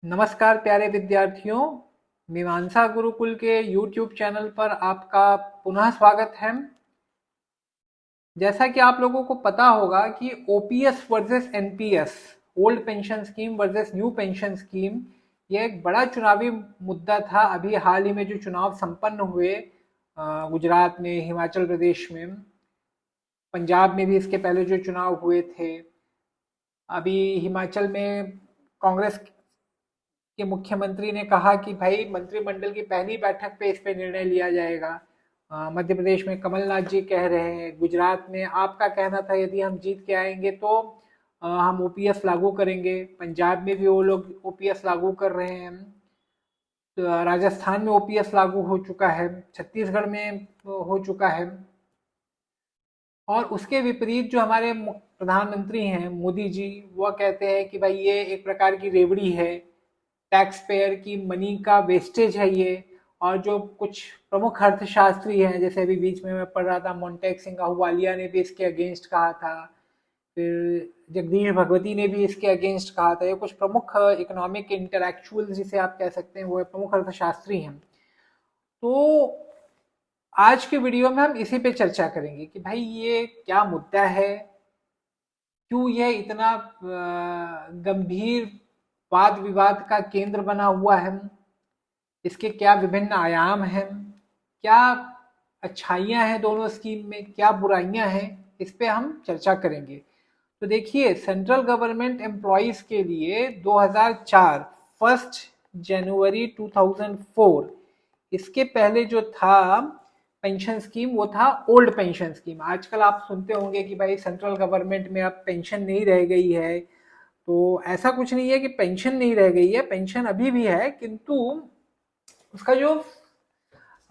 नमस्कार प्यारे विद्यार्थियों। मीमांसा गुरुकुल के YouTube चैनल पर आपका पुनः स्वागत है। जैसा कि आप लोगों को पता होगा कि OPS versus NPS, old pension scheme versus new pension scheme, ये एक बड़ा चुनावी मुद्दा था। अभी हाल ही में जो चुनाव संपन्न हुए गुजरात में, हिमाचल प्रदेश में, पंजाब में भी इसके पहले जो चुनाव हुए थे। अभी हिमाचल में कांग्रेस के मुख्यमंत्री ने कहा कि भाई मंत्रिमंडल की पहली बैठक पे इस पे निर्णय लिया जाएगा। मध्य प्रदेश में कमलनाथ जी कह रहे हैं, गुजरात में आपका कहना था यदि हम जीत के आएंगे तो हम ओपीएस लागू करेंगे। पंजाब में भी वो लोग ओपीएस लागू कर रहे हैं। तो राजस्थान में ओपीएस लागू हो चुका है, छत्तीसगढ़ में हो चुका है। और उसके विपरीत जो हमारे प्रधानमंत्री हैं मोदी जी, वो कहते हैं कि भाई ये एक प्रकार की रेवड़ी है, टैक्स पेयर की मनी का वेस्टेज है ये। और जो कुछ प्रमुख अर्थशास्त्री हैं, जैसे अभी बीच में मैं पढ़ रहा था, मोन्टेक सिंह अहलूवालिया ने भी इसके अगेंस्ट कहा था, फिर जगदीश भगवती ने भी इसके अगेंस्ट कहा था। ये कुछ प्रमुख इकोनॉमिक इंटेलेक्चुअल जिसे आप कह सकते हैं, वो प्रमुख अर्थशास्त्री हैं। तो आज के वीडियो में हम इसी पे चर्चा करेंगे कि भाई ये क्या मुद्दा है, क्यों यह इतना गंभीर वाद विवाद का केंद्र बना हुआ है, इसके क्या विभिन्न आयाम हैं, क्या अच्छाइयाँ हैं दोनों स्कीम में, क्या बुराइयां हैं, इस पे हम चर्चा करेंगे। तो देखिए, सेंट्रल गवर्नमेंट एम्प्लॉयज़ के लिए 2004, 1 जनवरी 2004, इसके पहले जो था पेंशन स्कीम, वो था ओल्ड पेंशन स्कीम। आजकल आप सुनते होंगे कि भाई सेंट्रल गवर्नमेंट में अब पेंशन नहीं रह गई है। तो ऐसा कुछ नहीं है कि पेंशन नहीं रह गई है, पेंशन अभी भी है, किंतु उसका जो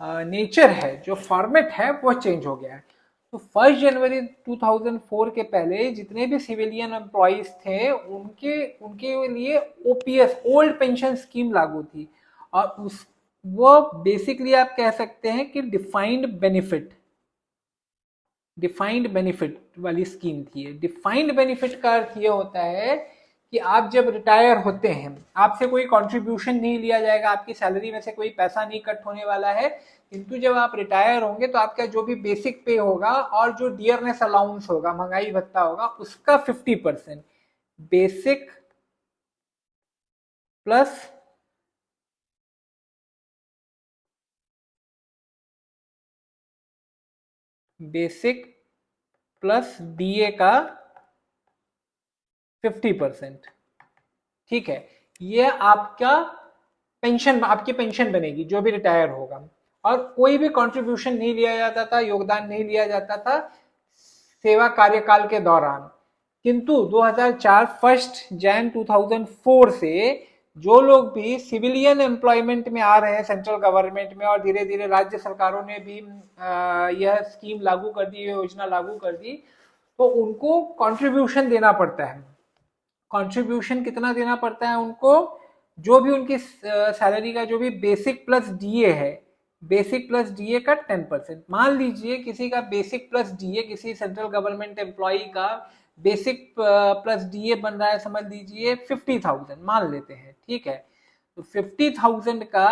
नेचर है, जो फॉर्मेट है, वो चेंज हो गया है। तो 1 जनवरी 2004 के पहले जितने भी सिविलियन एम्प्लॉयज थे, उनके उनके लिए ओपीएस, ओल्ड पेंशन स्कीम लागू थी। और उस वो बेसिकली आप कह सकते हैं कि डिफाइंड बेनिफिट वाली स्कीम थी। डिफाइंड बेनिफिट का अर्थ ये होता है कि आप जब रिटायर होते हैं, आपसे कोई कंट्रीब्यूशन नहीं लिया जाएगा, आपकी सैलरी में से कोई पैसा नहीं कट होने वाला है, किंतु जब आप रिटायर होंगे तो आपका जो भी बेसिक पे होगा और जो डियरनेस अलाउंस होगा, महंगाई भत्ता होगा, उसका 50%, basic plus basic plus DA का 50%। ठीक है, ये आपका पेंशन, आपकी पेंशन बनेगी जो भी रिटायर होगा। और कोई भी कंट्रीब्यूशन नहीं लिया जाता था, योगदान नहीं लिया जाता था सेवा कार्यकाल के दौरान। किंतु 2004, 1 जनवरी 2004 से जो लोग भी सिविलियन एम्प्लॉयमेंट में आ रहे हैं सेंट्रल गवर्नमेंट में, और धीरे धीरे राज्य सरकारों ने भी यह स्कीम लागू कर दी, योजना लागू कर दी, तो उनको कंट्रीब्यूशन देना पड़ता है। कंट्रीब्यूशन कितना देना पड़ता है उनको? जो भी उनकी सैलरी का जो भी बेसिक प्लस डीए है, बेसिक प्लस डीए का 10%। मान लीजिए किसी का बेसिक प्लस डीए, किसी सेंट्रल गवर्नमेंट एम्प्लॉय का बेसिक प्लस डीए बन रहा है, समझ लीजिए 50,000 मान लेते हैं, ठीक है। तो 50,000 का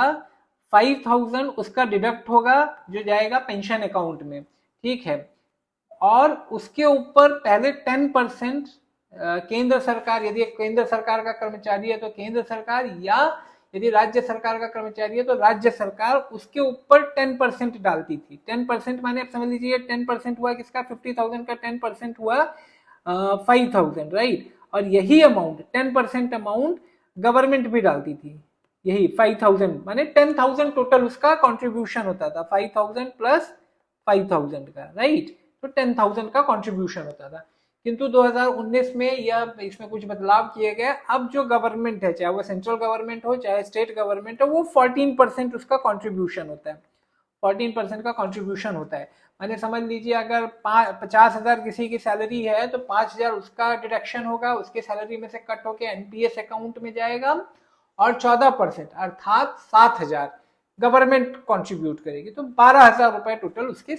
5,000 उसका डिडक्ट होगा, जो जाएगा पेंशन अकाउंट में, ठीक है। और उसके ऊपर पहले 10% केंद्र सरकार, यदि केंद्र सरकार का कर्मचारी है तो केंद्र सरकार, या यदि राज्य सरकार का कर्मचारी है तो राज्य सरकार उसके ऊपर 10% डालती थी। 10% माने आप समझ लीजिए 10% हुआ किसका? 50,000 का 10% हुआ 5,000, राइट। और यही अमाउंट, 10% अमाउंट गवर्नमेंट भी डालती थी। यही 5,000 माने 10,000 टोटल उसका कंट्रीब्यूशन होता था, 5,000 प्लस 5,000 का, राइट। तो 10,000 का कंट्रीब्यूशन होता था। किंतु 2019 में यह इसमें कुछ बदलाव किए गए। अब जो गवर्नमेंट है, चाहे वो सेंट्रल गवर्नमेंट हो चाहे स्टेट गवर्नमेंट हो, वो 14% उसका कंट्रीब्यूशन होता है। 14% का कंट्रीब्यूशन होता है। मैंने समझ लीजिए अगर 50,000 किसी की सैलरी है तो 5,000 उसका डिडक्शन होगा, उसके सैलरी में से कट होके एनपीएस अकाउंट में जाएगा, और 14% अर्थात 7,000 गवर्नमेंट कंट्रीब्यूट करेगी। तो 12,000 रुपए टोटल उसके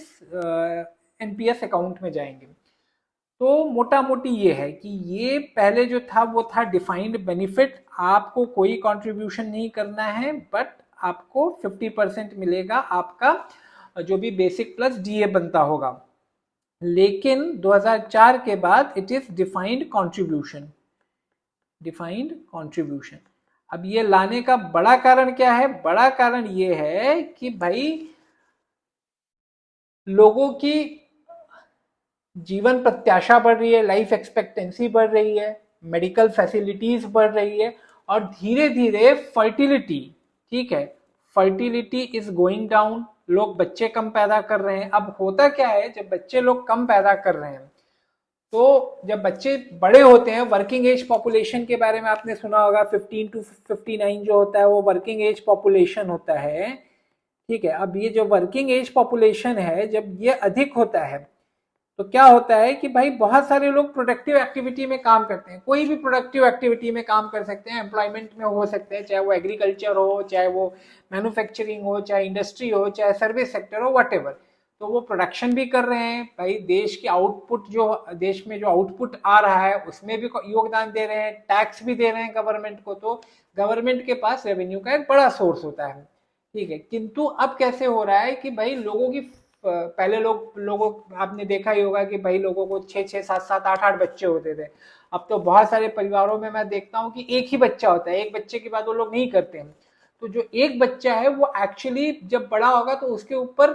एनपीएस अकाउंट में जाएंगे। तो मोटा मोटी ये है कि ये पहले जो था वो था डिफाइंड बेनिफिट, आपको कोई कंट्रीब्यूशन नहीं करना है, बट आपको 50% मिलेगा आपका जो भी बेसिक प्लस डीए बनता होगा। लेकिन 2004 के बाद it is defined contribution, defined contribution. अब ये लाने का बड़ा कारण क्या है? बड़ा कारण ये है कि भाई लोगों की जीवन प्रत्याशा बढ़ रही है, लाइफ एक्सपेक्टेंसी बढ़ रही है, मेडिकल फैसिलिटीज बढ़ रही है, और धीरे धीरे फर्टिलिटी, ठीक है, फर्टिलिटी इज गोइंग डाउन, लोग बच्चे कम पैदा कर रहे हैं। अब होता क्या है, जब बच्चे लोग कम पैदा कर रहे हैं तो जब बच्चे बड़े होते हैं, वर्किंग एज पॉपुलेशन के बारे में आपने सुना होगा, 15 टू 59 जो होता है वो वर्किंग एज पॉपुलेशन होता है, ठीक है। अब ये जो वर्किंग एज पॉपुलेशन है, जब ये अधिक होता है तो क्या होता है कि भाई बहुत सारे लोग प्रोडक्टिव एक्टिविटी में काम करते हैं, कोई भी प्रोडक्टिव एक्टिविटी में काम कर सकते हैं, एम्प्लॉयमेंट में हो सकते हैं, चाहे वो एग्रीकल्चर हो, चाहे वो मैन्युफैक्चरिंग हो, चाहे इंडस्ट्री हो, चाहे सर्विस सेक्टर हो, वट एवर। तो वो प्रोडक्शन भी कर रहे हैं, भाई देश की आउटपुट, जो देश में जो आउटपुट आ रहा है उसमें भी योगदान दे रहे हैं, टैक्स भी दे रहे हैं गवर्नमेंट को, तो गवर्नमेंट के पास रेवेन्यू का एक बड़ा सोर्स होता है, ठीक है। किंतु अब कैसे हो रहा है कि भाई लोगों की, पहले लोगों आपने देखा ही होगा कि भाई लोगों को 6-6, 7-7, 8-8 बच्चे होते थे। अब तो बहुत सारे परिवारों में मैं देखता हूँ कि एक ही बच्चा होता है, एक बच्चे के बाद वो लोग नहीं करते हैं। तो जो एक बच्चा है वो एक्चुअली जब बड़ा होगा तो उसके ऊपर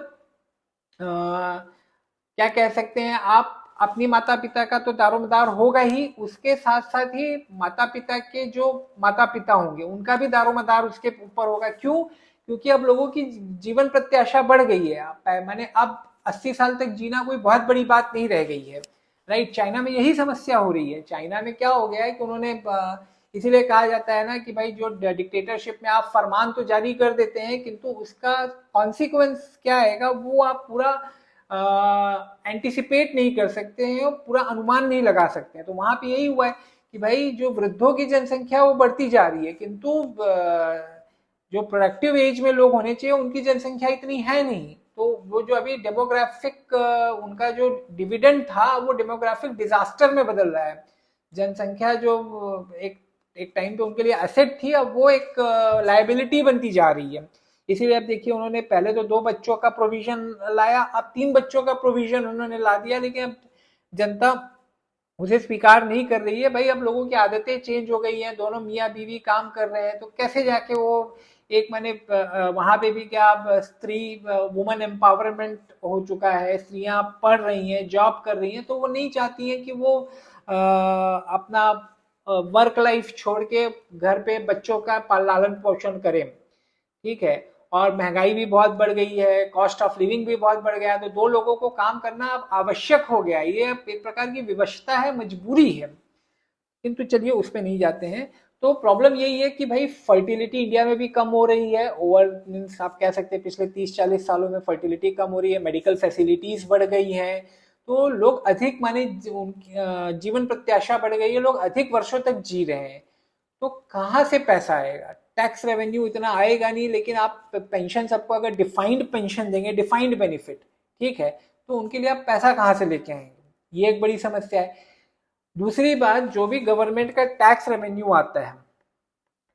क्या कह सकते हैं आप, अपनी माता पिता का तो दारोमदार होगा ही, उसके साथ साथ ही माता पिता के जो माता पिता होंगे उनका भी दारोमदार उसके ऊपर होगा। क्यों? क्योंकि अब लोगों की जीवन प्रत्याशा बढ़ गई है, मैंने अब 80 साल तक जीना कोई बहुत बड़ी बात नहीं रह गई है, राइट। चाइना में यही समस्या हो रही है। चाइना में क्या हो गया है कि उन्होंने, इसीलिए कहा जाता है ना कि भाई जो डिक्टेटरशिप में आप फरमान तो जारी कर देते हैं किंतु उसका कॉन्सिक्वेंस क्या आएगा वो आप पूरा एंटिसिपेट नहीं कर सकते हैं, पूरा अनुमान नहीं लगा सकते हैं। तो वहां पे यही हुआ है कि भाई जो वृद्धों की जनसंख्या वो बढ़ती जा रही है, किंतु जो प्रोडक्टिव एज में लोग होने चाहिए उनकी जनसंख्या इतनी है नहीं। तो वो जो अभी डेमोग्राफिक उनका जो डिविडेंड था वो डेमोग्राफिक डिजास्टर में बदल रहा है। जनसंख्या जो एक एक टाइम पे उनके लिए एसेट थी, अब वो एक लायबिलिटी बनती जा रही है। इसीलिए अब देखिए उन्होंने पहले तो 2 बच्चों का प्रोविजन लाया, अब 3 बच्चों का प्रोविजन उन्होंने ला दिया, लेकिन अब जनता उसे स्वीकार नहीं कर रही है। भाई अब लोगों की आदतें चेंज हो गई हैं, दोनों मियाँ बीवी काम कर रहे हैं, तो कैसे जाके वो एक, मैंने वहां पे भी क्या, स्त्री वुमेन एम्पावरमेंट हो चुका है, स्त्रियां पढ़ रही हैं, जॉब कर रही हैं, तो वो नहीं चाहती हैं कि वो अपना वर्क लाइफ छोड़ के घर पे बच्चों का लालन पोषण करें, ठीक है। और महंगाई भी बहुत बढ़ गई है, कॉस्ट ऑफ लिविंग भी बहुत बढ़ गया है, तो 2 लोगों को काम करना अब आवश्यक हो गया है। ये एक प्रकार की विवशता है, मजबूरी है। किंतु चलिए उस पर नहीं जाते हैं। तो प्रॉब्लम यही है कि भाई फर्टिलिटी इंडिया में भी कम हो रही है, ओवर मीन्स आप कह सकते हैं पिछले 30-40 सालों में फर्टिलिटी कम हो रही है, मेडिकल फैसिलिटीज बढ़ गई हैं, तो लोग अधिक, माने जीवन प्रत्याशा बढ़ गई है, लोग अधिक वर्षों तक जी रहे हैं। तो कहाँ से पैसा आएगा? टैक्स रेवेन्यू इतना आएगा नहीं, लेकिन आप पेंशन सबको अगर डिफाइंड पेंशन देंगे, डिफाइंड बेनिफिट, ठीक है, तो उनके लिए आप पैसा कहाँ से लेके आएंगे? ये एक बड़ी समस्या है। दूसरी बात, जो भी गवर्नमेंट का टैक्स रेवेन्यू आता है,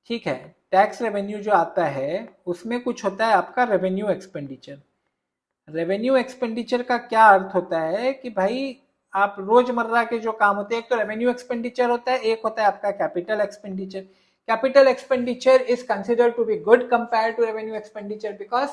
ठीक है, टैक्स रेवेन्यू जो आता है उसमें कुछ होता है आपका रेवेन्यू एक्सपेंडिचर। रेवेन्यू एक्सपेंडिचर का क्या अर्थ होता है कि भाई आप रोजमर्रा के जो काम होते हैं, एक तो रेवेन्यू एक्सपेंडिचर होता है, एक होता है आपका capital expenditure. Capital expenditure is considered to be good compare to revenue expenditure, because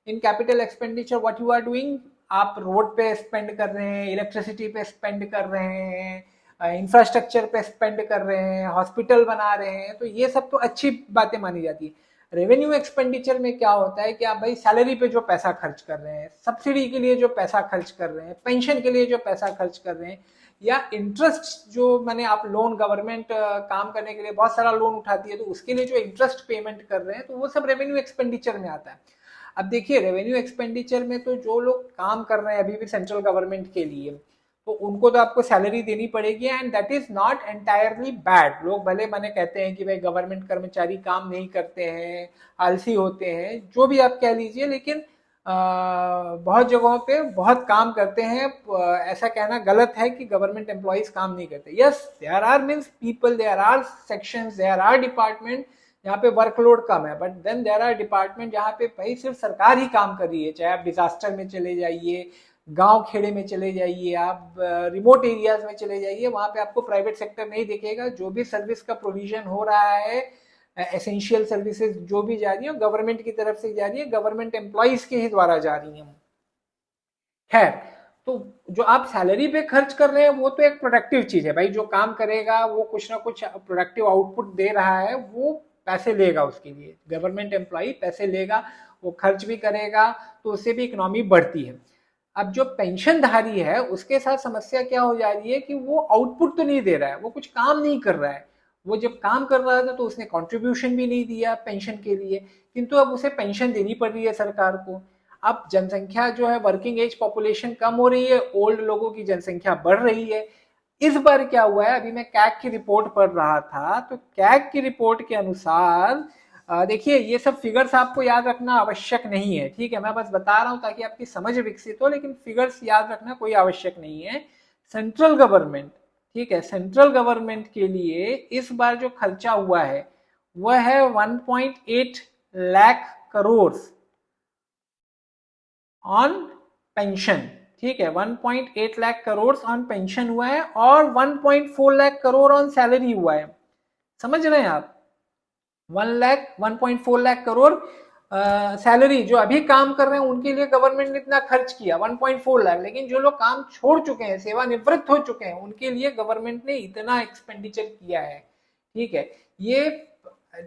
in capital expenditure what you are doing, आप रोड पे स्पेंड कर रहे हैं, इलेक्ट्रिसिटी पे स्पेंड कर रहे हैं, इंफ्रास्ट्रक्चर पे स्पेंड कर रहे हैं, हॉस्पिटल बना रहे हैं, तो ये सब तो अच्छी बातें मानी जाती है। रेवेन्यू एक्सपेंडिचर में क्या होता है कि आप भाई सैलरी पे जो पैसा खर्च कर रहे हैं, सब्सिडी के लिए जो पैसा खर्च कर रहे हैं, पेंशन के लिए जो पैसा खर्च कर रहे हैं, या इंटरेस्ट जो, मैंने आप लोन, गवर्नमेंट काम करने के लिए बहुत सारा लोन उठाती है, तो उसके लिए जो इंटरेस्ट पेमेंट कर रहे हैं, तो वो सब रेवेन्यू एक्सपेंडिचर में आता है। अब देखिए रेवेन्यू एक्सपेंडिचर में तो जो लोग काम कर रहे हैं अभी भी सेंट्रल गवर्नमेंट के लिए, तो उनको तो आपको सैलरी देनी पड़ेगी, and that is not entirely bad. लोग भले माने कहते हैं कि भाई गवर्नमेंट कर्मचारी काम नहीं करते हैं, आलसी होते हैं, जो भी आप कह लीजिए, लेकिन बहुत जगहों पे बहुत काम करते हैं। ऐसा कहना गलत है कि गवर्नमेंट एम्प्लॉयज काम नहीं करते। Yes, there are means people, there are sections, there are department जहाँ पे वर्कलोड कम है, but then there are department जहाँ पे भाई सिर्फ सरकार ही काम कर रही है। चाहे आप डिजास्टर में चले जाइए, गांव खेड़े में चले जाइए, आप रिमोट एरियाज में चले जाइए, वहां पे आपको प्राइवेट सेक्टर नहीं दिखेगा। जो भी सर्विस का प्रोविजन हो रहा है, एसेंशियल सर्विसेज जो भी जा रही है गवर्नमेंट की तरफ से जा रही है, गवर्नमेंट एम्प्लॉयज के ही द्वारा जा रही है। खैर, तो जो आप सैलरी पे खर्च कर रहे हैं वो तो एक प्रोडक्टिव चीज है भाई। जो काम करेगा वो कुछ ना कुछ प्रोडक्टिव आउटपुट दे रहा है, वो पैसे लेगा, उसके लिए गवर्नमेंट एम्प्लॉय पैसे लेगा, वो खर्च भी करेगा, तो उससे भी इकोनॉमी बढ़ती है। अब जो पेंशनधारी है उसके साथ समस्या क्या हो जा रही है कि वो आउटपुट तो नहीं दे रहा है, वो कुछ काम नहीं कर रहा है। वो जब काम कर रहा था तो उसने कंट्रीब्यूशन भी नहीं दिया पेंशन के लिए, किंतु अब उसे पेंशन देनी पड़ रही है सरकार को। अब जनसंख्या जो है, वर्किंग एज पॉपुलेशन कम हो रही है, ओल्ड लोगों की जनसंख्या बढ़ रही है। इस बार क्या हुआ है, अभी मैं कैग की रिपोर्ट पढ़ रहा था, तो कैग की रिपोर्ट के अनुसार देखिए ये सब फिगर्स आपको याद रखना आवश्यक नहीं है, ठीक है, मैं बस बता रहा हूं ताकि आपकी समझ विकसित हो, लेकिन फिगर्स याद रखना कोई आवश्यक नहीं है। सेंट्रल गवर्नमेंट, ठीक है, सेंट्रल गवर्नमेंट के लिए इस बार जो खर्चा हुआ है वह है 1.8 लाख करोड़ ऑन पेंशन, ठीक है, 1.8 लाख करोड़ ऑन पेंशन हुआ है और 1.4 लाख करोड़ ऑन सैलरी हुआ है। समझ रहे हैं आप? 1.4 लाख करोड़ सैलरी, जो अभी काम कर रहे हैं उनके लिए गवर्नमेंट ने इतना खर्च किया 1.4 लाख, लेकिन जो लोग काम छोड़ चुके हैं, सेवानिवृत्त हो चुके हैं, उनके लिए गवर्नमेंट ने इतना एक्सपेंडिचर किया है। ठीक है, ये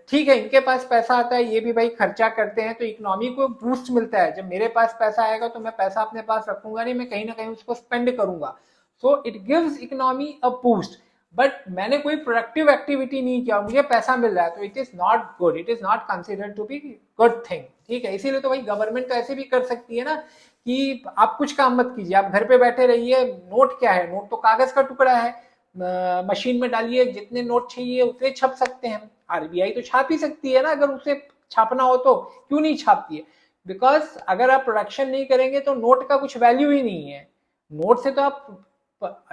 ठीक है, इनके पास पैसा आता है, ये भी भाई खर्चा करते हैं, तो इकोनॉमी को बूस्ट मिलता है। जब मेरे पास पैसा आएगा तो मैं पैसा अपने पास रखूंगा नहीं, मैं कहीं ना कहीं उसको स्पेंड करूंगा। So it gives economy a boost. But मैंने कोई प्रोडक्टिव एक्टिविटी नहीं किया, मुझे पैसा मिल रहा है, तो it is not good, it is not considered to be good thing. ठीक है, इसीलिए तो भाई गवर्नमेंट तो ऐसे भी कर सकती है ना कि आप कुछ काम मत कीजिए, आप घर पे बैठे रहिए। नोट क्या है, नोट तो कागज का टुकड़ा है, मशीन में डालिए, जितने नोट चाहिए उतने छप सकते हैं। आरबीआई तो छाप ही सकती है ना, अगर उसे छापना हो तो क्यों नहीं छापती है? बिकॉज अगर आप प्रोडक्शन नहीं करेंगे तो नोट का कुछ वैल्यू ही नहीं है। नोट से तो आप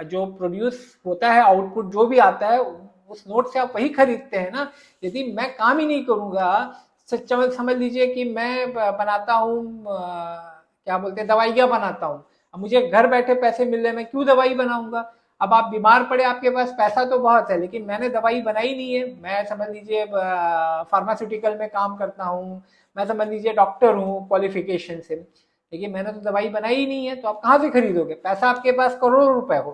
जो प्रोड्यूस होता है, आउटपुट जो भी आता है, उस नोट से आप वही खरीदते हैं ना। यदि मैं काम ही नहीं करूंगा, समझ लीजिए कि मैं बनाता हूँ क्या बोलते हैं, दवाइयाँ बनाता हूँ, अब मुझे घर बैठे पैसे मिल रहे, मैं क्यों दवाई बनाऊंगा? अब आप बीमार पड़े, आपके पास पैसा तो बहुत है, लेकिन मैंने दवाई बनाई नहीं है। मैं समझ लीजिए फार्मास्यूटिकल में काम करता हूँ, मैं समझ लीजिए डॉक्टर हूँ क्वालिफिकेशन से, लेकिन मैंने तो दवाई बनाई ही नहीं है, तो आप कहाँ से खरीदोगे? पैसा आपके पास करोड़ों रुपए हो,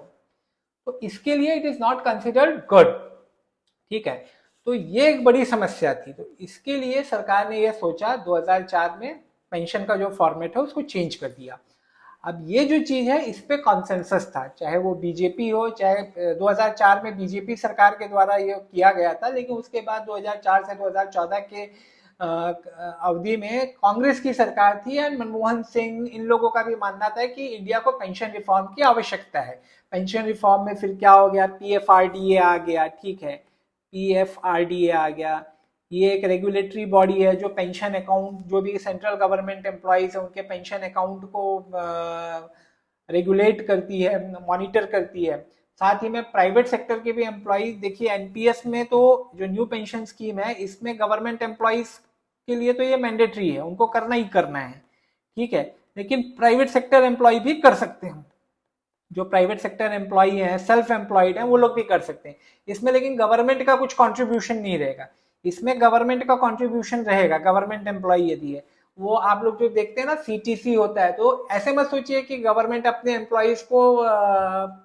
तो इसके लिए it is not considered good. ठीक है, तो ये एक बड़ी समस्या थी। तो इसके लिए सरकार ने यह सोचा 2004 में पेंशन का जो फॉर्मेट है उसको चेंज कर दिया। अब ये जो चीज है इस पे कॉन्सेंसस था, चाहे वो बीजेपी हो, चाहे 2004 में बीजेपी सरकार के द्वारा ये किया गया था, लेकिन उसके बाद 2004 से 2014 के अवधि में कांग्रेस की सरकार थी, एंड मनमोहन सिंह, इन लोगों का भी मानना था कि इंडिया को पेंशन रिफॉर्म की आवश्यकता है। पेंशन रिफॉर्म में फिर क्या हो गया, पीएफआरडीए आ गया, ठीक है, पीएफआरडीए आ गया। ये एक रेगुलेटरी बॉडी है जो पेंशन अकाउंट, जो भी सेंट्रल गवर्नमेंट एम्प्लॉयज है उनके पेंशन अकाउंट को रेगुलेट करती है, मॉनिटर करती है। साथ ही में प्राइवेट सेक्टर के भी एम्प्लॉयज, देखिए एनपीएस में तो जो न्यू पेंशन स्कीम है इसमें गवर्नमेंट एम्प्लॉयज के लिए तो ये मैंडेटरी है, उनको करना ही करना है, ठीक है, लेकिन प्राइवेट सेक्टर एम्प्लॉय भी कर सकते हैं। जो प्राइवेट सेक्टर एम्प्लॉय हैं, सेल्फ एम्प्लॉयड हैं, वो लोग भी कर सकते हैं इसमें, लेकिन गवर्नमेंट का कुछ कंट्रीब्यूशन नहीं रहेगा। इसमें गवर्नमेंट का कंट्रीब्यूशन रहेगा, गवर्नमेंट एम्प्लॉय यदि है वो, आप लोग जो देखते हैं ना सीटीसी होता है, तो ऐसे मत सोचिए कि गवर्नमेंट अपने एम्प्लॉयज को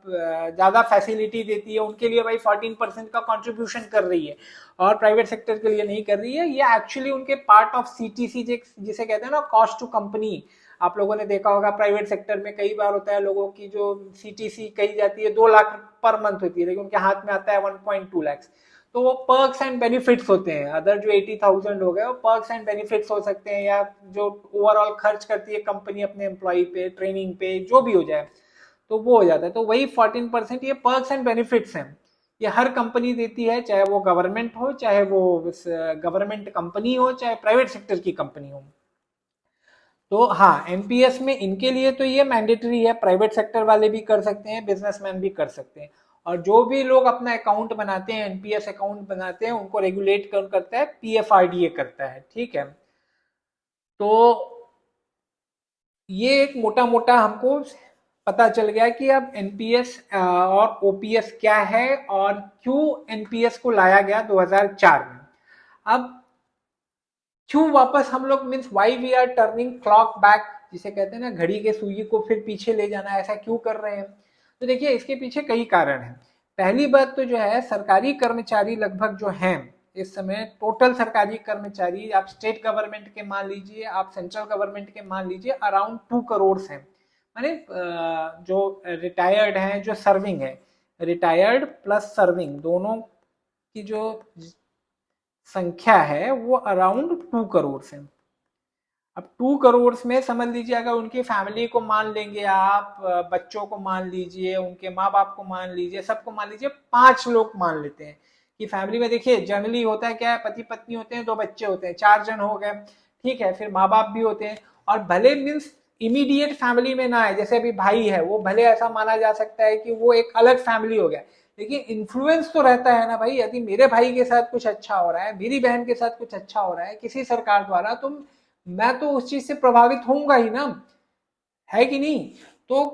ज्यादा फैसिलिटी देती है, उनके लिए भाई 14% का कंट्रीब्यूशन कर रही है और प्राइवेट सेक्टर के लिए नहीं कर रही है। ये एक्चुअली उनके पार्ट ऑफ सीटीसी जिसे कहते हैं ना, कॉस्ट टू कंपनी। आप लोगों ने देखा होगा प्राइवेट सेक्टर में कई बार होता है, लोगों की जो सीटीसी कही जाती है 2 लाख पर मंथ होती है, लेकिन उनके हाथ में आता है 1.2 लाख। तो वो पर्क्स एंड बेनिफिट्स होते हैं, अदर जो 80,000 हो गए वो पर्क्स एंड बेनिफिट्स हो सकते हैं, या जो ओवरऑल खर्च करती है कंपनी अपने एम्प्लॉय पे, ट्रेनिंग पे, जो भी हो जाए, तो वो हो जाता है। तो वही 14% ये पर्क्स एंड बेनिफिट्स हैं, ये हर कंपनी देती है, चाहे वो गवर्नमेंट हो, चाहे वो गवर्नमेंट कंपनी हो, चाहे प्राइवेट सेक्टर की कंपनी हो। तो हाँ, एनपीएस में इनके लिए तो ये मैंडेटरी है, प्राइवेट सेक्टर वाले भी कर सकते हैं, बिजनेसमैन भी कर सकते हैं। और जो भी लोग अपना अकाउंट बनाते हैं, एनपीएस अकाउंट बनाते हैं, उनको रेगुलेट कौन करता है? पीएफआरडीए करता है, ठीक है। तो ये एक मोटा मोटा हमको पता चल गया कि अब एनपीएस और ओपीएस क्या है और क्यों एनपीएस को लाया गया 2004 में। अब क्यों वापस हम लोग, means why we are turning clock back, जिसे कहते हैं ना घड़ी के सुई को फिर पीछे ले जाना, ऐसा क्यों कर रहे हैं? तो देखिए, इसके पीछे कई कारण हैं। पहली बात तो जो है, सरकारी कर्मचारी लगभग जो हैं इस समय, टोटल सरकारी कर्मचारी, आप स्टेट गवर्नमेंट के मान लीजिए, आप सेंट्रल गवर्नमेंट के मान लीजिए, अराउंड 2 करोड़ हैं। माने जो रिटायर्ड हैं, जो सर्विंग है, रिटायर्ड प्लस सर्विंग दोनों की जो संख्या है वो अराउंड 2 करोड़ है। अब 2 करोड़ में समझ लीजिए, अगर उनकी फैमिली को मान लेंगे आप, बच्चों को मान लीजिए, उनके माँ बाप को मान लीजिए, सबको मान लीजिए, 5 लोग मान लेते हैं कि फैमिली में, देखिए जनरली होता है क्या है, पति पत्नी होते हैं, 2 बच्चे होते हैं, 4 जन हो गए, ठीक है, फिर माँ बाप भी होते हैं। और भले मीन्स इमीडिएट फैमिली में ना है, जैसे अभी भाई है, वो भले ऐसा माना जा सकता है कि वो एक अलग फैमिली हो गया, लेकिन इन्फ्लुएंस तो रहता है ना भाई। यदि मेरे भाई के साथ कुछ अच्छा हो रहा है, मेरी बहन के साथ कुछ अच्छा हो रहा है किसी सरकार द्वारा, तो मैं तो उस चीज से प्रभावित होऊंगा ही ना, है कि नहीं? तो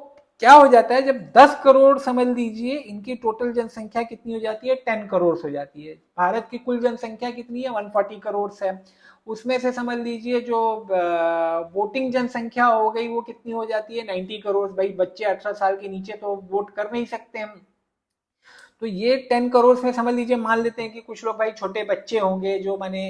क्या हो जाता है, जब 10 करोड़ समझ लीजिए, इनकी टोटल जनसंख्या कितनी हो जाती है? 10 करोड़ हो जाती है। भारत की कुल जनसंख्या कितनी है? 140 करोड़ है। उसमें से समझ लीजिए जो वोटिंग जनसंख्या हो गई वो कितनी हो जाती है? 90 करोड़। भाई बच्चे 18 साल के नीचे तो वोट कर नहीं सकते हम। तो ये 10 करोड़ में समझ लीजिए, मान लेते हैं कि कुछ लोग भाई छोटे बच्चे होंगे, जो माने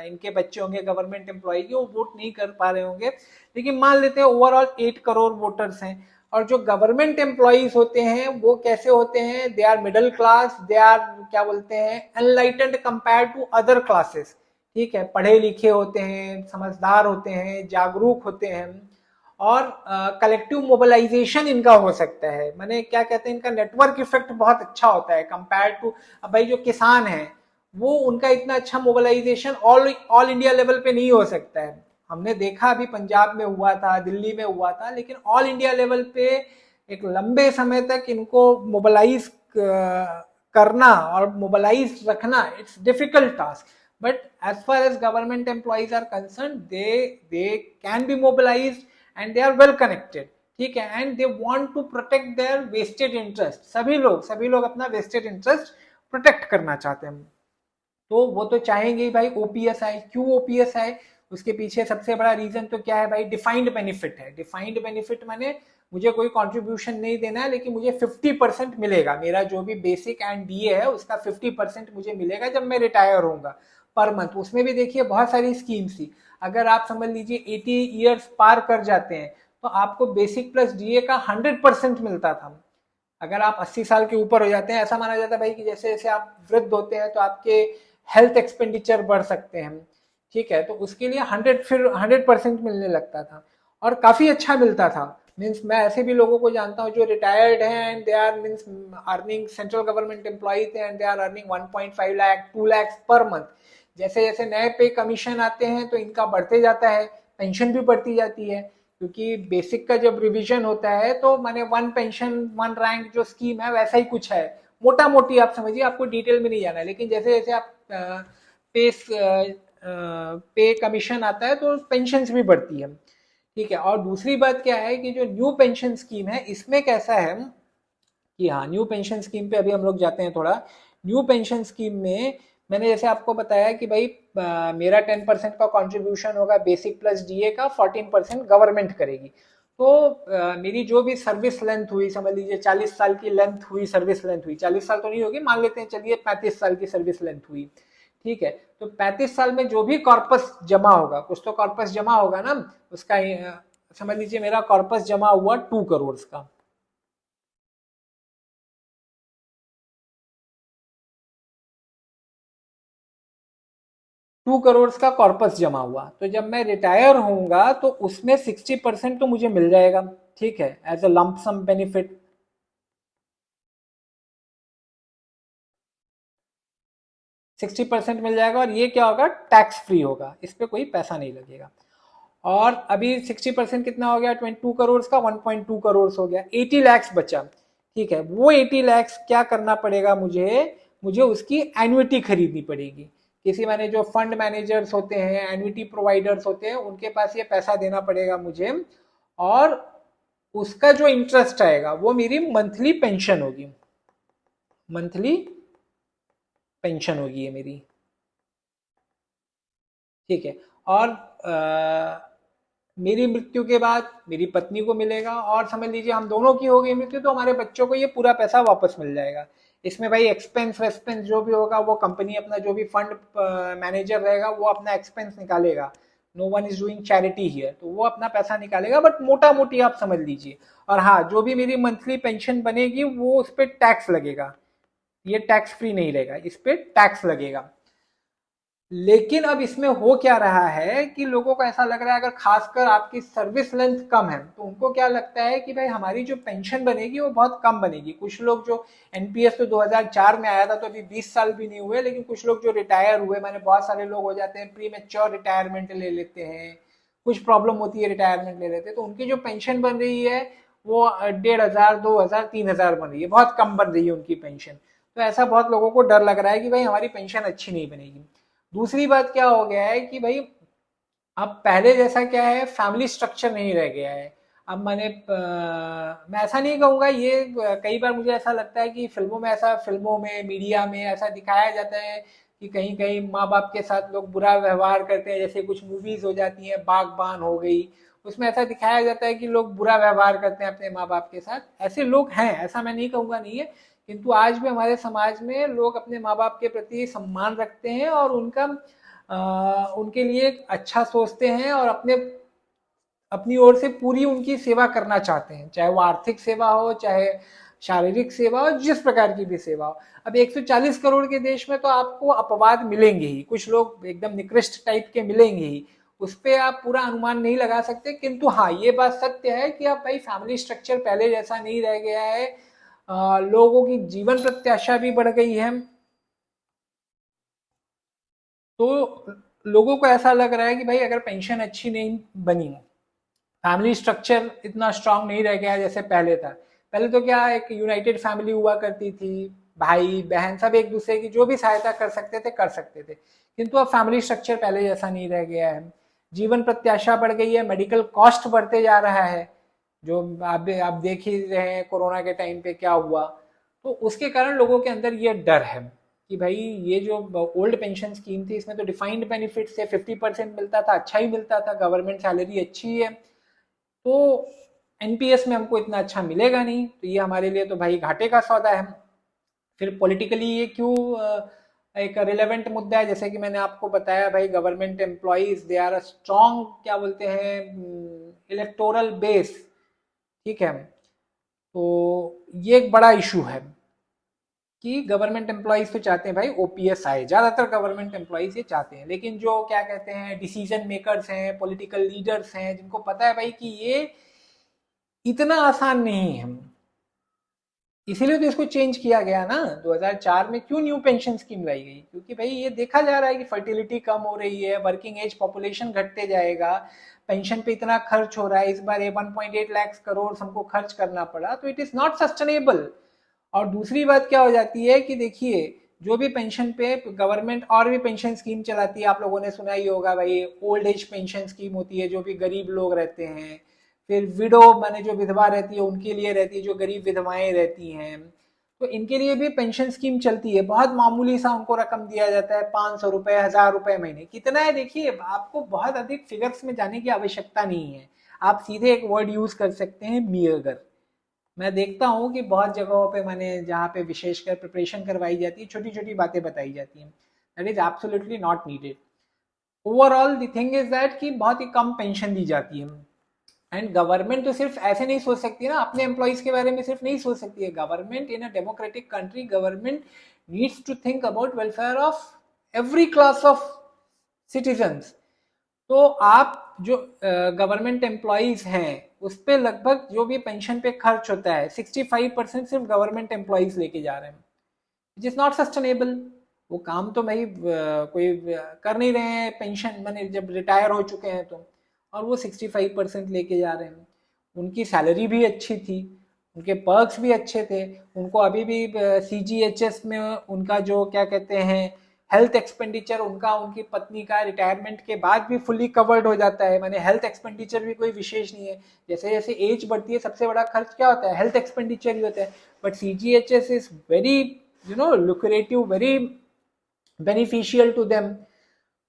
इनके बच्चे होंगे गवर्नमेंट एम्प्लॉय के, वो वोट नहीं कर पा रहे होंगे, लेकिन मान लेते हैं ओवरऑल 8 करोड़ वोटर्स हैं। और जो गवर्नमेंट एम्प्लॉयज होते हैं वो कैसे होते हैं? They are middle class, they are क्या बोलते हैं, enlightened compare to other classes, ठीक है, पढ़े लिखे होते हैं, समझदार होते हैं, जागरूक होते हैं, और कलेक्टिव मोबिलाइजेशन इनका हो सकता है। माने क्या कहते हैं, इनका नेटवर्क इफेक्ट बहुत अच्छा होता है कंपेयर टू, अब भाई जो किसान है वो, उनका इतना अच्छा mobilisation all all India level पे नहीं हो सकता है। हमने देखा अभी पंजाब में हुआ था, दिल्ली में हुआ था, लेकिन ऑल इंडिया लेवल पे एक लंबे समय तक इनको मोबिलाइज करना और मोबिलाइज रखना, it's difficult task. But as far as government employees are concern, they can be mobilised and they are well connected, ठीक है, and they want to protect their vested interest. सभी लोग अपना वेस्टेड इंटरेस्ट प्रोटेक्ट करना चाहते हैं। तो वो तो चाहेंगे ही भाई ओपीएस आए। क्यों ओपीएस आए? उसके पीछे सबसे बड़ा रीजन तो क्या है भाई? डिफाइंड बेनिफिट है। डिफाइंड बेनिफिट माने मुझे कोई कंट्रीब्यूशन नहीं देना है, लेकिन मुझे 50% मिलेगा। मेरा जो भी बेसिक एंड डीए है उसका 50% मुझे मिलेगा जब मैं रिटायर होऊंगा पर मंथ। उसमें भी देखिए बहुत सारी स्कीम्स थी। अगर आप समझ लीजिए 80 ईयर्स पार कर जाते हैं तो आपको बेसिक प्लस डीए का 100% मिलता था। अगर आप 80 साल के ऊपर हो जाते हैं, ऐसा माना जाता है भाई कि जैसे जैसे आप वृद्ध होते हैं तो आपके हेल्थ एक्सपेंडिचर बढ़ सकते हैं, ठीक है, तो उसके लिए 100% मिलने लगता था और काफी अच्छा मिलता था। मीन्स मैं ऐसे भी लोगों को जानता हूँ जो रिटायर्ड हैं and they are means earning, central government employees and they are earning 1.5 lakh 2 lakh per month. जैसे जैसे नए पे कमीशन आते हैं तो इनका बढ़ते जाता है, पेंशन भी बढ़ती जाती है, क्योंकि बेसिक का जब रिवीजन होता है तो माने 1 पेंशन 1 रैंक जो स्कीम है वैसा ही कुछ है, मोटा मोटी आप समझिए, आपको डिटेल में नहीं जाना है। लेकिन जैसे जैसे आप पे पे कमीशन आता है तो पेंशन भी बढ़ती है, ठीक है। और दूसरी बात क्या है कि जो न्यू पेंशन स्कीम है इसमें कैसा है कि, हाँ, न्यू पेंशन स्कीम पे अभी हम लोग जाते हैं थोड़ा। न्यू पेंशन स्कीम में मैंने जैसे आपको बताया कि भाई मेरा 10% का कंट्रीब्यूशन होगा बेसिक प्लस डीए का, 14% गवर्नमेंट करेगी। तो मेरी जो भी सर्विस लेंथ हुई, समझ लीजिए 40 साल की लेंथ हुई, सर्विस लेंथ हुई, 40 साल तो नहीं होगी, मान लेते हैं चलिए 35 साल की सर्विस लेंथ हुई, ठीक है। तो 35 साल में जो भी कॉर्पस जमा होगा, कुछ तो कॉर्पस जमा होगा ना उसका, समझ लीजिए मेरा कॉर्पस जमा हुआ 2 करोड़ का। 2 करोड़ का कॉर्पस जमा हुआ, तो जब मैं रिटायर होऊंगा तो उसमें 60% तो मुझे मिल जाएगा, ठीक है, as a lump sum benefit. 60% मिल जाएगा और ये क्या होगा? टैक्स फ्री होगा, इस पे कोई पैसा नहीं लगेगा। और अभी 60% कितना हो गया, 22 करोड़ का 1.2 करोड़ हो गया, 80 लैक्स बचा। ठीक है, वो 80 लैक्स क्या करना पड़ेगा मुझे, मुझे उसकी एन्युटी खरीदनी पड़ेगी। किसी मैंने जो फंड मैनेजर्स होते हैं, एन्युटी प्रोवाइडर्स होते हैं, उनके पास ये पैसा देना पड़ेगा मुझे, और उसका जो इंटरेस्ट आएगा वो मेरी मंथली पेंशन होगी, मंथली पेंशन होगी ये मेरी। ठीक है, और मेरी मृत्यु के बाद मेरी पत्नी को मिलेगा, और समझ लीजिए हम दोनों की हो गई मृत्यु तो हमारे बच्चों को ये पूरा पैसा वापस मिल जाएगा। इसमें भाई एक्सपेंस वेक्सपेंस जो भी होगा वो कंपनी अपना जो भी फंड मैनेजर रहेगा वो अपना एक्सपेंस निकालेगा। No one is doing charity here, तो वो अपना पैसा निकालेगा, बट मोटा मोटी आप समझ लीजिए। और हाँ, जो भी मेरी मंथली पेंशन बनेगी वो उस पर टैक्स लगेगा, ये टैक्स फ्री नहीं रहेगा, इस पे टैक्स लगेगा। लेकिन अब इसमें हो क्या रहा है कि लोगों को ऐसा लग रहा है, अगर खासकर आपकी सर्विस लेंथ कम है तो उनको क्या लगता है कि भाई हमारी जो पेंशन बनेगी वो बहुत कम बनेगी। कुछ लोग जो एनपीएस तो 2004 में आया था, तो अभी 20 साल भी नहीं हुए, लेकिन कुछ लोग जो रिटायर हुए, मैंने बहुत सारे लोग हो जाते हैं प्री मेच्योर रिटायरमेंट ले लेते हैं, कुछ प्रॉब्लम होती है रिटायरमेंट ले लेते हैं, तो उनकी जो पेंशन बन रही है वो 1,500, 2,000, 3,000 बन रही है, बहुत कम बन रही है उनकी पेंशन। तो ऐसा बहुत लोगों को डर लग रहा है कि भाई हमारी पेंशन अच्छी नहीं बनेगी। दूसरी बात क्या हो गया है कि भाई अब पहले जैसा क्या है, फैमिली स्ट्रक्चर नहीं रह गया है। अब मैं ऐसा नहीं कहूँगा, ये कई बार मुझे ऐसा लगता है कि फिल्मों में ऐसा, फिल्मों में मीडिया में ऐसा दिखाया जाता है कि कहीं कहीं माँ बाप के साथ लोग बुरा व्यवहार करते हैं, जैसे कुछ मूवीज हो जाती हैं, बागबान हो गई, उसमें ऐसा दिखाया जाता है कि लोग बुरा व्यवहार करते हैं अपने माँ बाप के साथ। ऐसे लोग हैं, ऐसा मैं नहीं कहूँगा नहीं है, किंतु आज भी हमारे समाज में लोग अपने माँ बाप के प्रति सम्मान रखते हैं और उनका उनके लिए अच्छा सोचते हैं, और अपनी ओर से पूरी उनकी सेवा करना चाहते हैं, चाहे वो आर्थिक सेवा हो, चाहे शारीरिक सेवा हो, जिस प्रकार की भी सेवा हो। अब 140 करोड़ के देश में तो आपको अपवाद मिलेंगे ही, कुछ लोग एकदम निकृष्ट टाइप के मिलेंगे ही, उस पर आप पूरा अनुमान नहीं लगा सकते। किंतु हाँ, ये बात सत्य है कि अब भाई फैमिली स्ट्रक्चर पहले जैसा नहीं रह गया है, लोगों की जीवन प्रत्याशा भी बढ़ गई है, तो लोगों को ऐसा लग रहा है कि भाई अगर पेंशन अच्छी नहीं बनी, फैमिली स्ट्रक्चर इतना स्ट्रांग नहीं रह गया जैसे पहले था। पहले तो क्या, एक यूनाइटेड फैमिली हुआ करती थी, भाई बहन सब एक दूसरे की जो भी सहायता कर सकते थे कर सकते थे, किंतु अब फैमिली स्ट्रक्चर पहले जैसा नहीं रह गया है। जीवन प्रत्याशा बढ़ गई है, मेडिकल कॉस्ट बढ़ते जा रहा है, जो आप देख ही रहे हैं कोरोना के टाइम पे क्या हुआ। तो उसके कारण लोगों के अंदर ये डर है कि भाई ये जो ओल्ड पेंशन स्कीम थी, इसमें तो डिफाइंड बेनिफिट से 50% मिलता था, अच्छा ही मिलता था, गवर्नमेंट सैलरी अच्छी है, तो एनपीएस में हमको इतना अच्छा मिलेगा नहीं, तो ये हमारे लिए तो भाई घाटे का सौदा है। फिर पॉलिटिकली ये क्यों एक रिलेवेंट मुद्दा है, जैसे कि मैंने आपको बताया भाई, government employees they are a strong, क्या बोलते हैं, इलेक्टोरल बेस। ठीक है, तो ये एक बड़ा इशू है कि गवर्नमेंट एम्प्लॉइज तो चाहते हैं भाई ओपीएस आए, ज्यादातर गवर्नमेंट एम्प्लॉइज ये चाहते हैं, लेकिन जो क्या कहते हैं डिसीजन मेकर्स हैं, पॉलिटिकल लीडर्स हैं, जिनको पता है भाई कि ये इतना आसान नहीं है, इसीलिए तो इसको चेंज किया गया ना। 2004 में क्यों न्यू पेंशन स्कीम लाई गई, क्योंकि भाई ये देखा जा रहा है कि फर्टिलिटी कम हो रही है, वर्किंग एज पॉपुलेशन घटते जाएगा, पेंशन पे इतना खर्च हो रहा है, इस बार 1.8 लाख करोड़ हमको खर्च करना पड़ा, तो इट इज नॉट सस्टेनेबल। और दूसरी बात क्या हो जाती है कि देखिए, जो भी पेंशन पे गवर्नमेंट और भी पेंशन स्कीम चलाती है, आप लोगों ने सुना ही होगा भाई, ओल्ड एज पेंशन स्कीम होती है, जो भी गरीब लोग रहते हैं, फिर विडो माने जो विधवा रहती है उनके लिए रहती है, जो गरीब विधवाएं रहती हैं, तो इनके लिए भी पेंशन स्कीम चलती है, बहुत मामूली सा उनको रकम दिया जाता है, 500 रुपए, 1,000 रुपए महीने, कितना है देखिए, आपको बहुत अधिक फिगर्स में जाने की आवश्यकता नहीं है, आप सीधे एक वर्ड यूज कर सकते हैं, मीअगर। मैं देखता हूँ कि बहुत जगहों पे मैंने जहाँ पे विशेषकर प्रिपरेशन करवाई जाती है, छोटी छोटी बातें बताई जाती हैं, that is absolutely not needed. Overall the thing is that कि बहुत ही कम पेंशन दी जाती है। एंड गवर्नमेंट तो सिर्फ ऐसे नहीं सोच सकती है ना, अपने एम्प्लॉइज के बारे में सिर्फ नहीं सोच सकती है, government in a democratic country, government needs to think about welfare of every class of citizens. तो आप जो गवर्नमेंट एम्प्लॉइज हैं उस पर लगभग जो भी पेंशन पे खर्च होता है 65% सिर्फ गवर्नमेंट एम्प्लॉइज लेके जा रहे हैं, विच इज नॉट सस्टेनेबल। वो काम तो भाई कोई कर नहीं रहे हैं, पेंशन मैंने जब रिटायर हो चुके हैं तो, और वो 65% लेके जा रहे हैं। उनकी सैलरी भी अच्छी थी, उनके पर्क्स भी अच्छे थे, उनको अभी भी CGHS में उनका जो क्या कहते हैं हेल्थ एक्सपेंडिचर उनका उनकी पत्नी का रिटायरमेंट के बाद भी फुल्ली कवर्ड हो जाता है, माने हेल्थ एक्सपेंडिचर भी कोई विशेष नहीं है। जैसे जैसे एज बढ़ती है सबसे बड़ा खर्च क्या होता है, हेल्थ एक्सपेंडिचर ही होता है। But CGHS is very lucrative, very beneficial to them.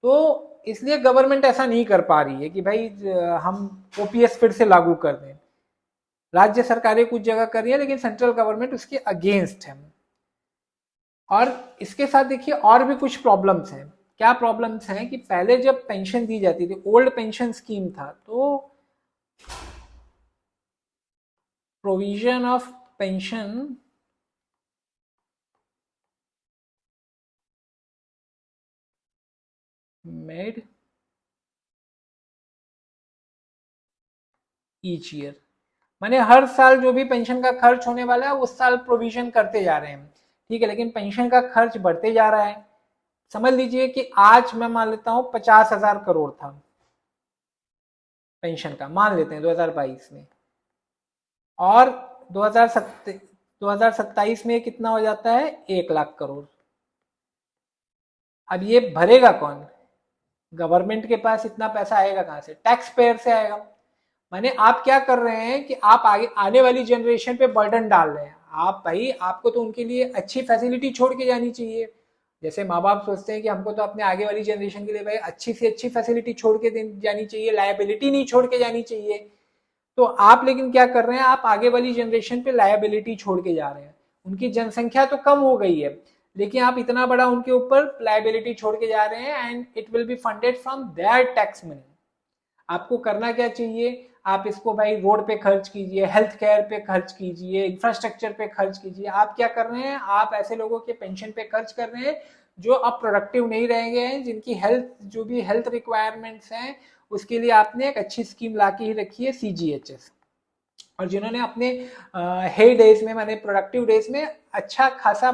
तो इसलिए गवर्नमेंट ऐसा नहीं कर पा रही है कि भाई हम OPS फिर से लागू कर दें। राज्य सरकारें कुछ जगह कर रही है लेकिन सेंट्रल गवर्नमेंट उसके अगेंस्ट है। और इसके साथ देखिए और भी कुछ प्रॉब्लम्स हैं। क्या प्रॉब्लम्स हैं कि पहले जब पेंशन दी जाती थी, ओल्ड पेंशन स्कीम था, तो provision of pension made each year, माने हर साल जो भी पेंशन का खर्च होने वाला है उस साल प्रोविजन करते जा रहे हैं, ठीक है। लेकिन पेंशन का खर्च बढ़ते जा रहा है। समझ लीजिए कि आज मैं मान लेता हूं 50,000 करोड़ था पेंशन का, मान लेते हैं 2022 में, और 2027 में कितना हो जाता है, 1 लाख करोड़। अब ये भरेगा कौन, गवर्नमेंट के पास इतना पैसा आएगा कहां से, टैक्स पेयर से आएगा। माने आप क्या कर रहे हैं कि आप आगे आने वाली जनरेशन पे बर्डन डाल रहे हैं। आप भाई आपको तो उनके लिए अच्छी फैसिलिटी छोड़ के जानी चाहिए। जैसे माँ बाप सोचते हैं कि हमको तो अपने आगे वाली जनरेशन के लिए भाई अच्छी से अच्छी फैसिलिटी छोड़ के जानी चाहिए, लायबिलिटी नहीं छोड़ के जानी चाहिए। तो आप लेकिन क्या कर रहे हैं, आप आगे वाली जनरेशन पे लायबिलिटी छोड़ के जा रहे हैं। उनकी जनसंख्या तो कम हो गई है लेकिन आप इतना बड़ा उनके ऊपर लायबिलिटी छोड़ के जा रहे हैं, and it will be funded from their tax money. आपको करना क्या चाहिए, आप इसको भाई रोड पे खर्च कीजिए, हेल्थ केयर पे खर्च कीजिए, इंफ्रास्ट्रक्चर पे खर्च कीजिए। आप क्या कर रहे हैं, आप ऐसे लोगों के पेंशन पे खर्च कर रहे हैं जो अब प्रोडक्टिव नहीं रहेंगे, जिनकी हेल्थ जो भी हेल्थ रिक्वायरमेंट्स हैं उसके लिए आपने एक अच्छी स्कीम ला के ही रखी है CGHS। और जिन्होंने अपने हे डेज में माने प्रोडक्टिव डेज में अच्छा खासा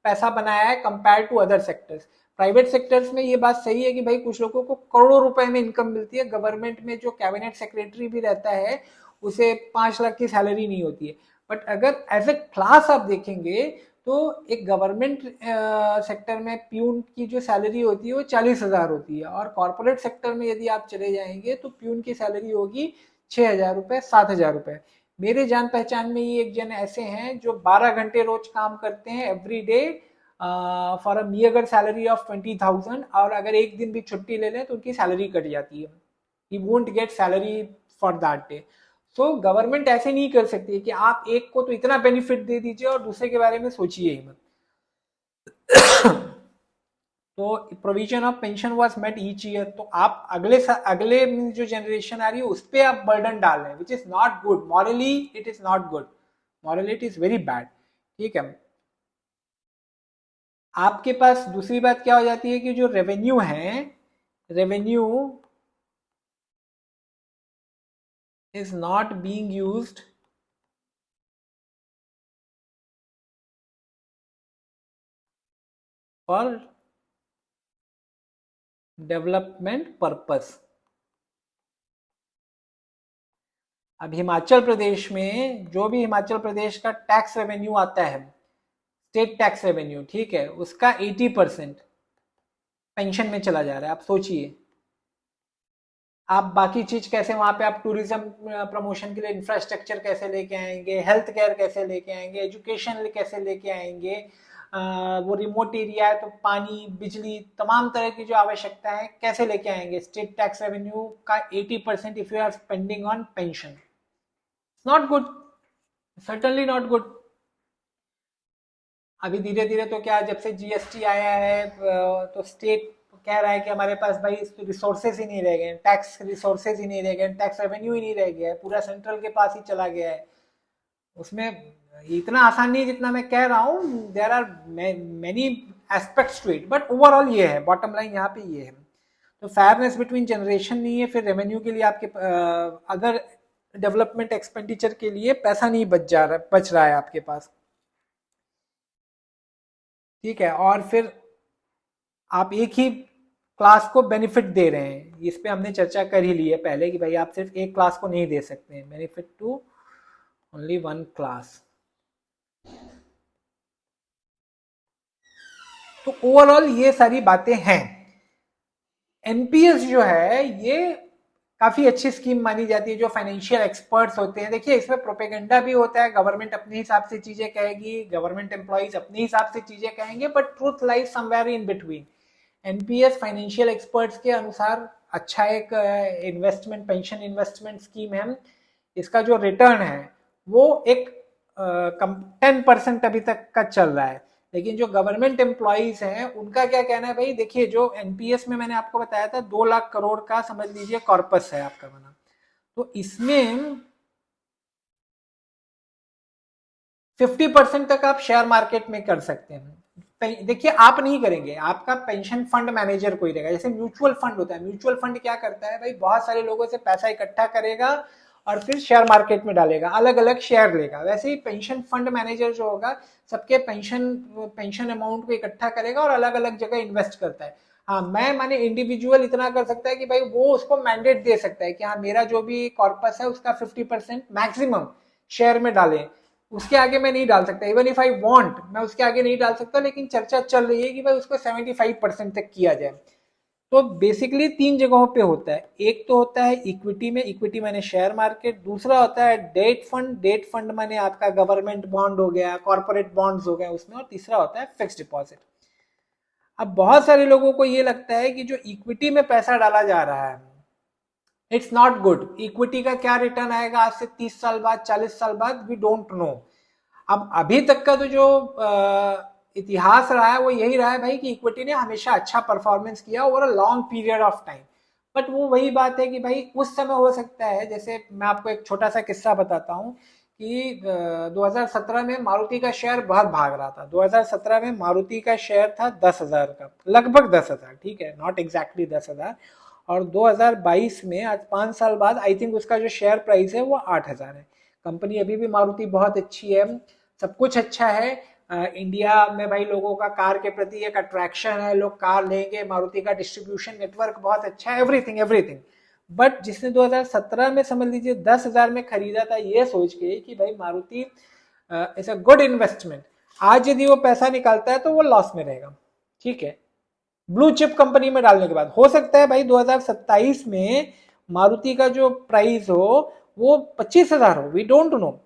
पैसा बनाया है compare to other sectors. Private sectors में ये बात सही है कि भाई कुछ लोगों को करोड़ों रुपए में इनकम मिलती है, गवर्नमेंट में जो कैबिनेट सेक्रेटरी भी रहता है उसे 5 लाख की सैलरी नहीं होती है। बट अगर एज ए क्लास आप देखेंगे तो एक गवर्नमेंट सेक्टर में प्यून की जो सैलरी होती है वो 40,000 होती है, और कॉर्पोरेट सेक्टर में यदि आप चले जाएंगे तो प्यून की सैलरी होगी 6,000 रुपए, 7,000 रुपए। मेरे जान पहचान में ये एक जन ऐसे हैं जो 12 घंटे रोज काम करते हैं every day for a meagre salary of 20,000, और अगर एक दिन भी छुट्टी ले लें तो उनकी सैलरी कट जाती है। He won't get salary for that day. So government ऐसे नहीं कर सकती है कि आप एक को तो इतना बेनिफिट दे दीजिए और दूसरे के बारे में सोचिए ही मत। तो provision of pension was met each year, तो आप अगले जो जनरेशन आ रही है उस पर आप बर्डन डाल रहे हैं, which is not good, morally it is not good, morally it is very bad, ठीक है। आपके पास दूसरी बात क्या हो जाती है कि जो रेवेन्यू है, revenue is not being used for development purpose. अब हिमाचल प्रदेश में जो भी हिमाचल प्रदेश का टैक्स रेवेन्यू आता है, स्टेट टैक्स रेवेन्यू, ठीक है, उसका 80% पेंशन में चला जा रहा है। आप सोचिए, आप बाकी चीज कैसे वहां पे आप टूरिज्म प्रमोशन के लिए इंफ्रास्ट्रक्चर कैसे लेके आएंगे, हेल्थ केयर कैसे लेके आएंगे, एजुकेशन कैसे लेके आएंगे, वो रिमोट एरिया है तो पानी बिजली तमाम तरह की जो आवश्यकता है कैसे लेके आएंगे। स्टेट टैक्स रेवेन्यू का 80% if you are spending on pension, not good, certainly not good. अभी धीरे धीरे तो क्या, जब से GST आया है तो स्टेट कह रहा है कि हमारे पास भाई रिसोर्सेज ही नहीं रह गए, टैक्स रिसोर्सेज ही नहीं रह गए, टैक्स रेवेन्यू ही नहीं रह गया है, पूरा सेंट्रल के पास ही चला गया है। उसमें इतना आसान नहीं जितना मैं कह रहा हूँ, there are many aspects to it, but overall ये है, बॉटम लाइन यहाँ पे ये है। तो फेयरनेस बिटवीन जनरेशन नहीं है, फिर रेवेन्यू के लिए आपके अदर डेवलपमेंट एक्सपेंडिचर के लिए पैसा नहीं बच रहा है आपके पास, ठीक है। और फिर आप एक ही क्लास को बेनिफिट दे रहे हैं। इस पे हमने चर्चा कर ही ली है पहले कि भाई आप सिर्फ एक क्लास को नहीं दे सकते हैं, benefit to only one class. तो ओवरऑल ये सारी बातें हैं। एनपीएस जो है ये काफी अच्छी स्कीम मानी जाती है। जो फाइनेंशियल एक्सपर्ट्स होते हैं, देखिए इसमें प्रोपेगेंडा भी होता है, गवर्नमेंट अपने हिसाब से चीजें कहेगी, गवर्नमेंट एम्प्लॉइज अपने हिसाब से चीजें कहेंगे, but truth lies somewhere in between. NPS financial experts के अनुसार अच्छा एक इन्वेस्टमेंट, पेंशन इन्वेस्टमेंट स्कीम है। इसका जो रिटर्न है वो एक 10% अभी तक का चल रहा है। लेकिन जो गवर्नमेंट एम्प्लॉइज हैं उनका क्या कहना है, भाई देखिए जो एनपीएस में मैंने आपको बताया था 2 लाख करोड़ का समझ लीजिए कॉर्पस है आपका बना, तो इसमें 50% तक आप शेयर मार्केट में कर सकते हैं। देखिए आप नहीं करेंगे, आपका पेंशन फंड मैनेजर कोई रहेगा। जैसे म्यूचुअल फंड होता है, म्यूचुअल फंड क्या करता है भाई, बहुत सारे लोगों से पैसा इकट्ठा करेगा और फिर शेयर मार्केट में डालेगा, अलग अलग शेयर लेगा। वैसे ही पेंशन फंड मैनेजर जो होगा सबके पेंशन अमाउंट को इकट्ठा करेगा और अलग अलग जगह इन्वेस्ट करता है। हाँ, मैं माने इंडिविजुअल इतना कर सकता है कि भाई वो उसको मैंडेट दे सकता है कि हाँ मेरा जो भी कॉर्पस है उसका 50% मैक्सिमम शेयर में डालें, उसके आगे मैं नहीं डाल सकता। इवन इफ आई वांट, मैं उसके आगे नहीं डाल सकता, लेकिन चर्चा चल रही है कि भाई उसको 75% तक किया जाए। तो बेसिकली 3 जगहों पे होता है। एक तो होता है इक्विटी में, इक्विटी माने शेयर मार्केट। दूसरा होता है डेट फंड, डेट फंड माने आपका गवर्नमेंट बॉन्ड हो गया, कॉर्पोरेट बॉन्ड्स हो गए उसमें। और तीसरा होता है फिक्स डिपॉजिट। अब बहुत सारे लोगों को ये लगता है कि जो इक्विटी में पैसा डाला जा रहा है इट्स नॉट गुड। इक्विटी का क्या रिटर्न आएगा आज से 30 साल बाद, 40 साल बाद, वी डोंट नो। अब अभी तक का तो जो इतिहास रहा है वो यही रहा है भाई कि इक्विटी ने हमेशा अच्छा परफॉर्मेंस किया over a long period of time. But वो वही बात है कि भाई उस समय हो सकता है, जैसे मैं आपको एक छोटा सा किस्सा बताता हूँ कि 2017 में मारुति का शेयर बहुत भाग रहा था। 2017 में मारुति का शेयर था 10,000 का, लगभग 10,000, ठीक है, नॉट एग्जैक्टली 10,000। और 2022 में, आज 5 साल बाद, आई थिंक उसका जो शेयर प्राइस है वो 8,000 है। कंपनी अभी भी मारुति बहुत अच्छी है, सब कुछ अच्छा है। इंडिया में भाई लोगों का कार के प्रति एक अट्रैक्शन है, लोग कार लेंगे, मारुति का डिस्ट्रीब्यूशन नेटवर्क बहुत अच्छा है, एवरीथिंग एवरीथिंग। बट जिसने 2017 में समझ लीजिए 10,000 में खरीदा था ये सोच के कि भाई Maruti is a good investment, आज यदि वो पैसा निकालता है तो वो लॉस में रहेगा। ठीक है, ब्लू चिप कंपनी में डालने के बाद हो सकता है भाई 2027 में मारुति का जो प्राइस हो वो 25,000 हो, वी डोंट नो।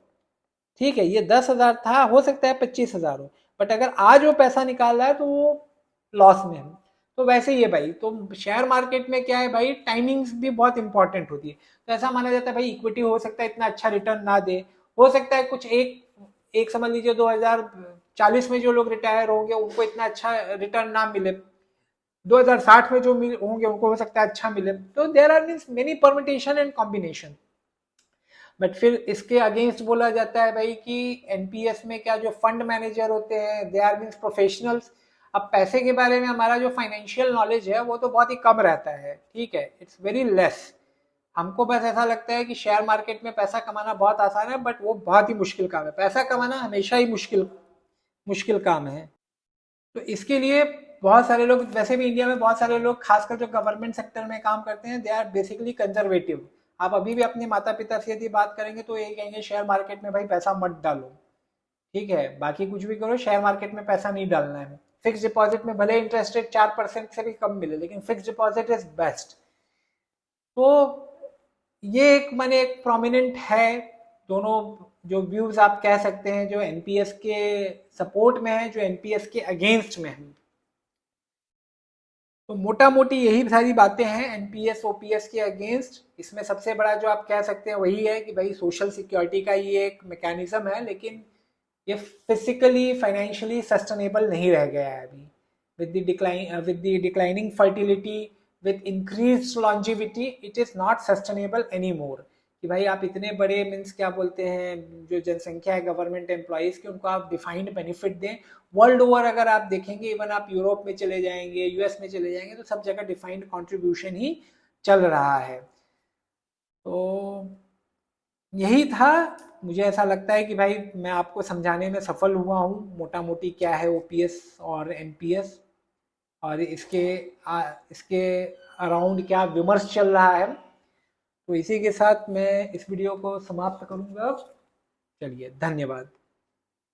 ठीक है, ये 10,000 था, हो सकता है 25,000 हो, बट अगर आज वो पैसा निकाल रहा है तो वो लॉस में है। तो वैसे ही है भाई, तो शेयर मार्केट में क्या है भाई, टाइमिंग्स भी बहुत इंपॉर्टेंट होती है। तो ऐसा माना जाता है भाई इक्विटी हो सकता है इतना अच्छा रिटर्न ना दे, हो सकता है कुछ एक एक समझ लीजिए 2040 में जो लोग रिटायर होंगे उनको इतना अच्छा रिटर्न ना मिले, 2060 में जो होंगे उनको हो सकता है अच्छा मिले। तो there are means many permutation and combination. But फिर इसके अगेंस्ट बोला जाता है भाई कि एनपीएस में क्या जो फंड मैनेजर होते हैं दे आर मीन्स प्रोफेशनल्स। अब पैसे के बारे में हमारा जो फाइनेंशियल नॉलेज है वो तो बहुत ही कम रहता है, ठीक है, इट्स वेरी लेस। हमको बस ऐसा लगता है कि शेयर मार्केट में पैसा कमाना बहुत आसान है, बट वो बहुत ही मुश्किल काम है। पैसा कमाना हमेशा ही मुश्किल मुश्किल काम है। तो इसके लिए बहुत सारे लोग, वैसे भी इंडिया में बहुत सारे लोग खासकर जो गवर्नमेंट सेक्टर में काम करते हैं दे आर बेसिकली कंजर्वेटिव। आप अभी भी अपने माता पिता से यदि बात करेंगे तो ये कहेंगे शेयर मार्केट में भाई पैसा मत डालो, ठीक है, बाकी कुछ भी करो, शेयर मार्केट में पैसा नहीं डालना है। फिक्स डिपॉजिट में भले इंटरेस्ट रेट 4% से भी कम मिले, लेकिन फिक्स डिपॉजिट इज बेस्ट। तो ये एक माने एक प्रोमिनेंट है, दोनों जो व्यूज आप कह सकते हैं, जो एनपीएस के सपोर्ट में है, जो एनपीएस के अगेंस्ट में है। तो मोटा मोटी यही सारी बातें हैं एनपीएस ओपीएस के अगेंस्ट। इसमें सबसे बड़ा जो आप कह सकते हैं वही है कि भाई सोशल सिक्योरिटी का ये एक मैकेनिज्म है, लेकिन ये फिजिकली फाइनेंशियली सस्टेनेबल नहीं रह गया है अभी। With the declining fertility, with increase longevity, it is not sustainable any more. कि भाई आप इतने बड़े मीन्स क्या बोलते हैं जो जनसंख्या है गवर्नमेंट एम्प्लॉयज़ की, उनको आप डिफाइंड बेनिफिट दें। वर्ल्ड ओवर अगर आप देखेंगे, इवन आप यूरोप में चले जाएंगे, यूएस में चले जाएंगे, तो सब जगह डिफाइंड कंट्रीब्यूशन ही चल रहा है। तो यही था। मुझे ऐसा लगता है कि भाई मैं आपको समझाने में सफल हुआ हूँ मोटा मोटी क्या है ओपीएस और एनपीएस। और इसके अराउंड क्या विमर्श चल रहा है। तो इसी के साथ मैं इस वीडियो को समाप्त करूंगा। चलिए, धन्यवाद।